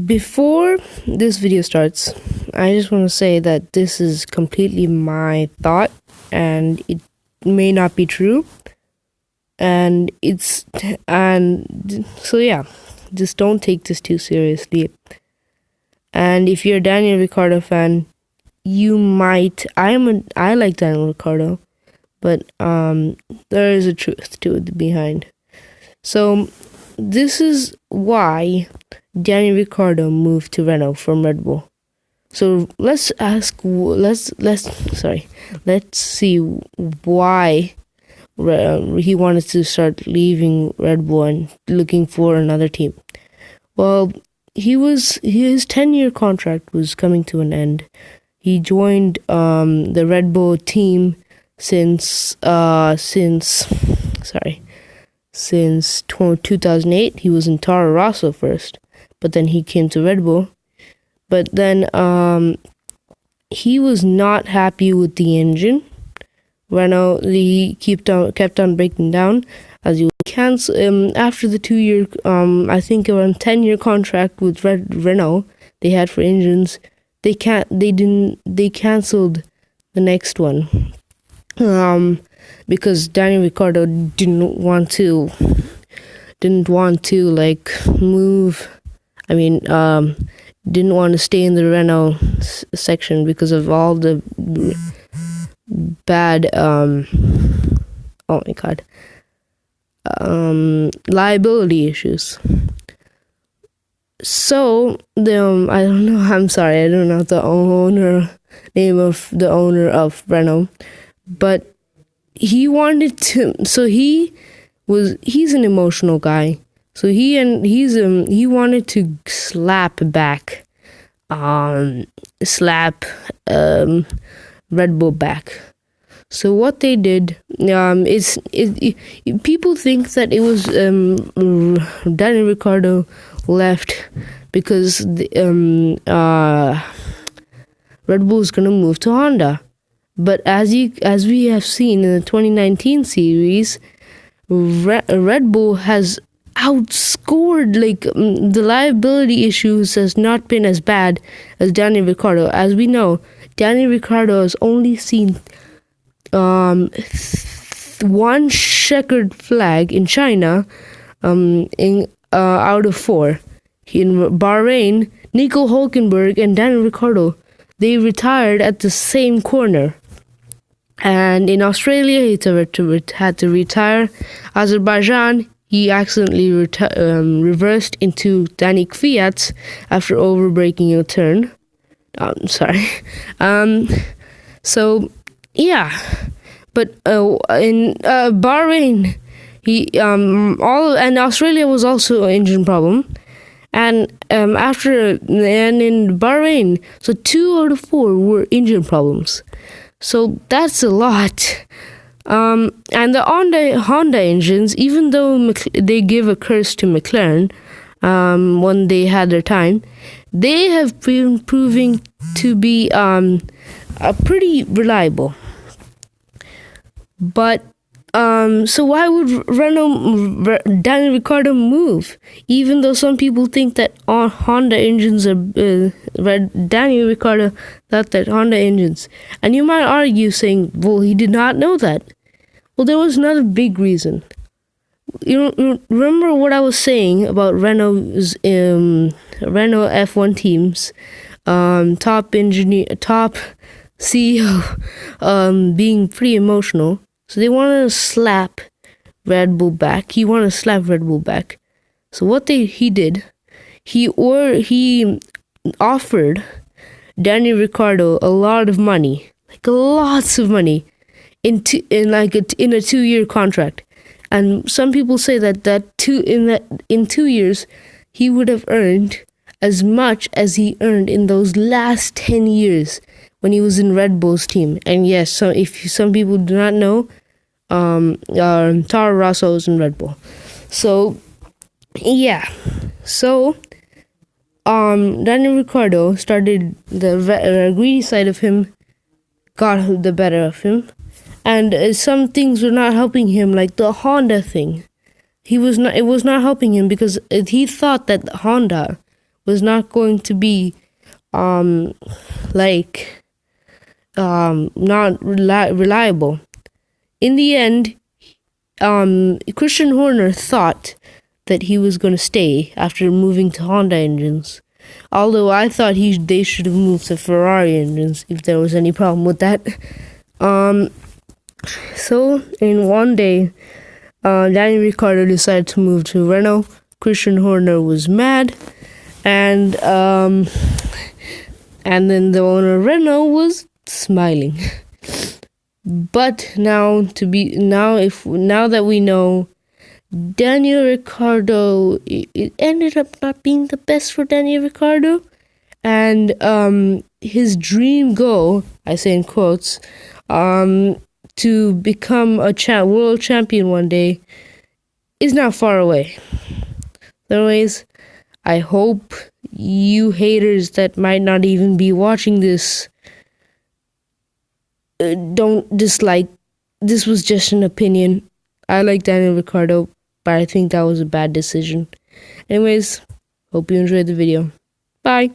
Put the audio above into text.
Before this video starts, I just want to say that this is completely my thought and it may not be true. And so yeah, just don't take this too seriously. And if you're a Daniel Riccardo fan, you might. I like Daniel Riccardo, but there is a truth to it behind. So this is why Daniel Riccardo moved to Renault from Red Bull. So let's see why he wanted to start leaving Red Bull and looking for another team. Well, his 10-year contract was coming to an end. He joined the Red Bull team since 2008. He was in Toro Rosso first, but then he came to Red Bull. But then he was not happy with the engine. Renault, he kept on breaking down as you cancel after the 2-year I think around 10-year contract with Renault they had for engines. They canceled the next one because Daniel Riccardo didn't want to like move. Didn't want to stay in the Renault section because of all the bad liability issues. So I don't know. I'm sorry, I don't know the name of the owner of Renault, but he wanted to. So he's an emotional guy. So he wanted to slap Red Bull back. So what they did is people think that it was Daniel Riccardo left because Red Bull is gonna move to Honda. But as we have seen in the 2019 series, Red Bull has outscored, the liability issues has not been as bad as Daniel Riccardo. As we know, Daniel Riccardo has only seen one checkered flag in China out of 4. In Bahrain, Nico Hülkenberg and Daniel Riccardo, they retired at the same corner. And in Australia, he had to retire. Azerbaijan, he accidentally reversed into Danny Kvyat after overbraking a turn. Sorry. So yeah, but in Bahrain, and Australia was also an engine problem, and in Bahrain, so 2 out of 4 were engine problems. So that's a lot. And the Honda engines, even though they give a curse to McLaren when they had their time, they have been proving to be pretty reliable. But so why would Daniel Riccardo move? Even though some people think that Honda engines are Daniel Riccardo thought that Honda engines, and you might argue saying, well, he did not know that. Well, there was another big reason. You remember what I was saying about Renault's Renault F1 teams, top CEO being pretty emotional. So they wanted to slap Red Bull back. He wanted to slap Red Bull back. So what he did, he offered Daniel Riccardo a lot of money, lots of money, in a 2-year contract. And some people say that in 2 years he would have earned as much as he earned in those last 10 years when he was in Red Bull's team. And yes, so if some people do not know, Toro Rosso is in Red Bull. So yeah, so Daniel Riccardo started the greedy side of him, got the better of him, and some things were not helping him, like the Honda thing. It was not helping him because he thought that Honda was not going to be not reliable. In the end, Christian Horner thought that he was going to stay after moving to Honda engines. Although I thought they should have moved to Ferrari engines if there was any problem with that. So in one day, Daniel Riccardo decided to move to Renault. Christian Horner was mad, and then the owner of Renault was smiling. But now that we know Daniel Riccardo, it ended up not being the best for Daniel Riccardo, and his dream goal, I say in quotes, to become a world champion one day is not far away. Anyways, I hope you haters that might not even be watching this don't dislike. This was just an opinion. I like Daniel Riccardo, but I think that was a bad decision. Anyways, hope you enjoyed the video. Bye.